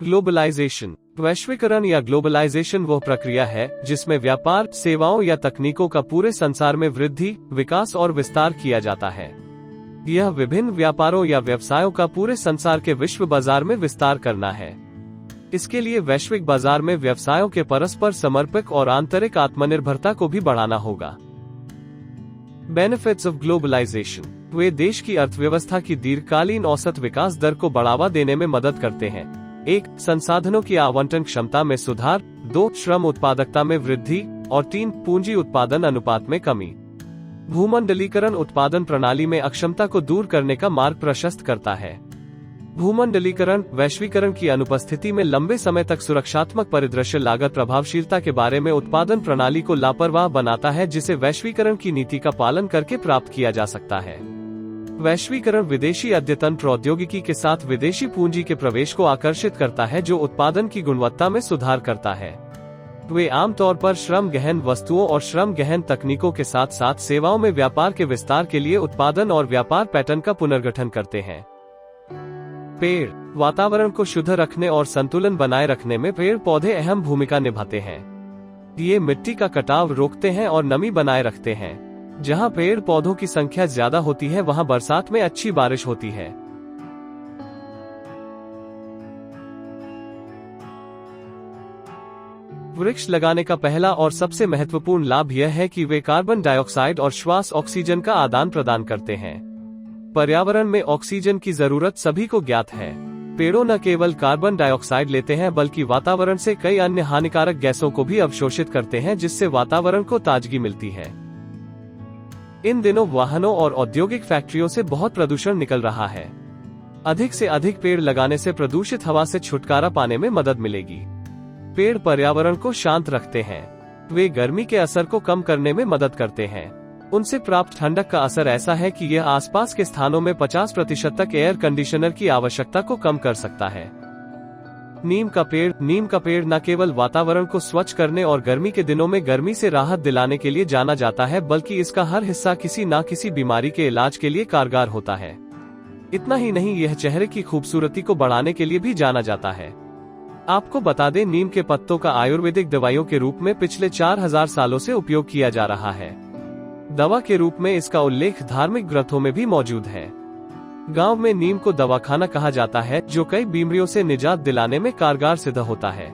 Globalisation, वैश्वीकरण या globalisation वह प्रक्रिया है जिसमें व्यापार, सेवाओं या तकनीकों का पूरे संसार में वृद्धि, विकास और विस्तार किया जाता है। यह विभिन्न व्यापारों या व्यवसायों का पूरे संसार के विश्व बाजार में विस्तार करना है। इसके लिए वैश्विक बाजार में व्यवसायों के परस्पर समर्पक और आंतरिक आत्मनिर्भरता को भी बढ़ाना होगा। बेनिफिट्स ऑफ ग्लोबलाइजेशन, वे देश की अर्थव्यवस्था की दीर्घकालीन औसत विकास दर को बढ़ावा देने में मदद करते हैं। 1. संसाधनों की आवंटन क्षमता में सुधार, 2. श्रम उत्पादकता में वृद्धि और 3. पूंजी उत्पादन अनुपात में कमी। भूमंडलीकरण उत्पादन प्रणाली में अक्षमता को दूर करने का मार्ग प्रशस्त करता है। भूमंडलीकरण वैश्वीकरण की अनुपस्थिति में लंबे समय तक सुरक्षात्मक परिदृश्य लागत प्रभावशीलता के बारे में उत्पादन प्रणाली को लापरवाह बनाता है, जिसे वैश्वीकरण की नीति का पालन करके प्राप्त किया जा सकता है। वैश्वीकरण विदेशी अद्यतन प्रौद्योगिकी के साथ विदेशी पूंजी के प्रवेश को आकर्षित करता है, जो उत्पादन की गुणवत्ता में सुधार करता है। वे आमतौर पर श्रम गहन वस्तुओं और श्रम गहन तकनीकों के साथ साथ सेवाओं में व्यापार के विस्तार के लिए उत्पादन और व्यापार पैटर्न का पुनर्गठन करते हैं। पेड़, वातावरण को शुद्ध रखने और संतुलन बनाए रखने में पेड़ पौधे अहम भूमिका निभाते हैं। ये मिट्टी का कटाव रोकते हैं और नमी बनाए रखते हैं। जहां पेड़ पौधों की संख्या ज्यादा होती है, वहां बरसात में अच्छी बारिश होती है। वृक्ष लगाने का पहला और सबसे महत्वपूर्ण लाभ यह है कि वे कार्बन डाइऑक्साइड और श्वास ऑक्सीजन का आदान प्रदान करते हैं। पर्यावरण में ऑक्सीजन की जरूरत सभी को ज्ञात है। पेड़ों न केवल कार्बन डाइऑक्साइड लेते हैं, बल्कि वातावरण से कई अन्य हानिकारक गैसों को भी अवशोषित करते हैं, जिससे वातावरण को ताजगी मिलती है। इन दिनों वाहनों और औद्योगिक फैक्ट्रियों से बहुत प्रदूषण निकल रहा है। अधिक से अधिक पेड़ लगाने से प्रदूषित हवा से छुटकारा पाने में मदद मिलेगी। पेड़ पर्यावरण को शांत रखते हैं। वे गर्मी के असर को कम करने में मदद करते हैं। उनसे प्राप्त ठंडक का असर ऐसा है कि यह आसपास के स्थानों में 50% तक एयर कंडीशनर की आवश्यकता को कम कर सकता है। नीम का पेड़ न केवल वातावरण को स्वच्छ करने और गर्मी के दिनों में गर्मी से राहत दिलाने के लिए जाना जाता है, बल्कि इसका हर हिस्सा किसी न किसी बीमारी के इलाज के लिए कारगर होता है। इतना ही नहीं, यह चेहरे की खूबसूरती को बढ़ाने के लिए भी जाना जाता है। आपको बता दें, नीम के पत्तों का आयुर्वेदिक दवाइयों के रूप में पिछले 4000 सालों से उपयोग किया जा रहा है। दवा के रूप में इसका उल्लेख धार्मिक ग्रंथों में भी मौजूद है। गांव में नीम को दवाखाना कहा जाता है, जो कई बीमारियों से निजात दिलाने में कारगर सिद्ध होता है।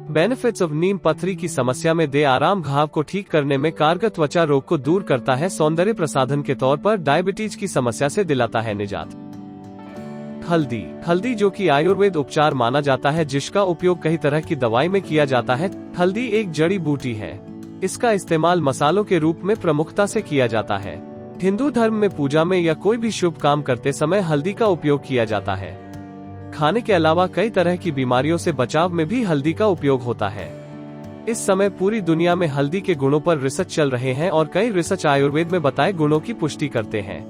बेनिफिट्स ऑफ नीम, पथरी की समस्या में दे आराम, घाव को ठीक करने में कारगर, त्वचा रोग को दूर करता है, सौंदर्य प्रसाधन के तौर पर डायबिटीज की समस्या से दिलाता है निजात। हल्दी जो कि आयुर्वेद उपचार माना जाता है, जिसका उपयोग कई तरह की दवाई में किया जाता है। हल्दी एक जड़ी बूटी है। इसका इस्तेमाल मसालों के रूप में प्रमुखता से किया जाता है। हिंदू धर्म में पूजा में या कोई भी शुभ काम करते समय हल्दी का उपयोग किया जाता है। खाने के अलावा कई तरह की बीमारियों से बचाव में भी हल्दी का उपयोग होता है। इस समय पूरी दुनिया में हल्दी के गुणों पर रिसर्च चल रहे हैं और कई रिसर्च आयुर्वेद में बताए गुणों की पुष्टि करते हैं।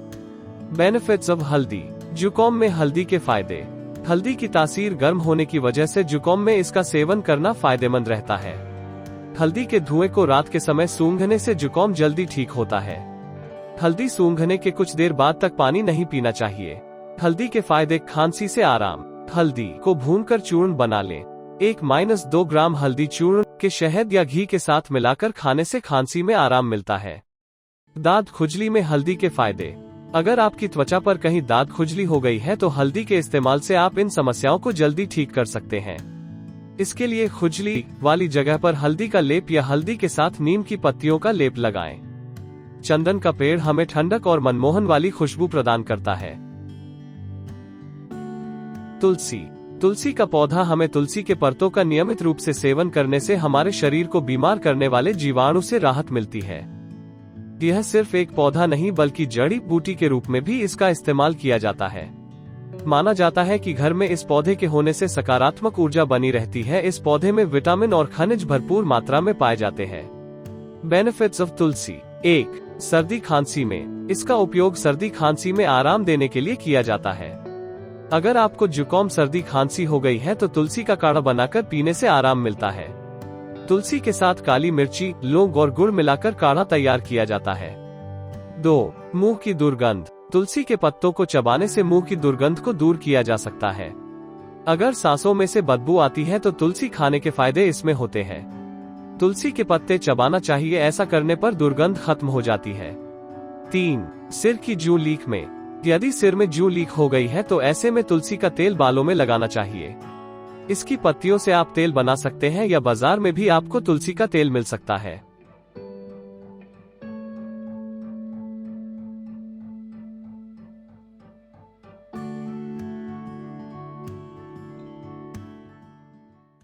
बेनिफिट्स ऑफ हल्दी, जुकाम में हल्दी के फायदे। हल्दी की तासीर गर्म होने की वजह से जुकाम में इसका सेवन करना फायदेमंद रहता है। हल्दी के धुएं को रात के समय सूंघने से जुकाम जल्दी ठीक होता है। हल्दी सूंघने के कुछ देर बाद तक पानी नहीं पीना चाहिए। हल्दी के फायदे, खांसी से आराम। हल्दी को भूनकर चूर्ण बना लें। 1-2 ग्राम हल्दी चूर्ण के शहद या घी के साथ मिलाकर खाने से खांसी में आराम मिलता है। दाद खुजली में हल्दी के फायदे। अगर आपकी त्वचा पर कहीं दाद खुजली हो गई है, तो हल्दी के इस्तेमाल से आप इन समस्याओं को जल्दी ठीक कर सकते हैं। इसके लिए खुजली वाली जगह पर हल्दी का लेप या हल्दी के साथ नीम की पत्तियों का लेप लगाएं। चंदन का पेड़ हमें ठंडक और मनमोहन वाली खुशबू प्रदान करता है। तुलसी का पौधा हमें तुलसी के पत्तों का नियमित रूप से सेवन करने से हमारे शरीर को बीमार करने वाले जीवाणु से राहत मिलती है। यह सिर्फ एक पौधा नहीं, बल्कि जड़ी बूटी के रूप में भी इसका इस्तेमाल किया जाता है। माना जाता है कि घर में इस पौधे के होने से सकारात्मक ऊर्जा बनी रहती है। इस पौधे में विटामिन और खनिज भरपूर मात्रा में पाए जाते हैं। बेनिफिट्स ऑफ तुलसी। 1. सर्दी खांसी में इसका उपयोग सर्दी खांसी में आराम देने के लिए किया जाता है। अगर आपको जुकाम, सर्दी, खांसी हो गई है, तो तुलसी का काढ़ा बनाकर पीने से आराम मिलता है। तुलसी के साथ काली मिर्ची, लौंग और गुड़ मिलाकर काढ़ा तैयार किया जाता है। 2. मुंह की दुर्गंध। तुलसी के पत्तों को चबाने से मुंह की दुर्गंध को दूर किया जा सकता है। अगर सांसों में से बदबू आती है तो तुलसी खाने के फायदे इसमें होते हैं। तुलसी के पत्ते चबाना चाहिए, ऐसा करने पर दुर्गंध खत्म हो जाती है। 3. सिर की जूं लीक में। यदि सिर में जूं लीक हो गई है तो ऐसे में तुलसी का तेल बालों में लगाना चाहिए। इसकी पत्तियों से आप तेल बना सकते हैं या बाजार में भी आपको तुलसी का तेल मिल सकता है।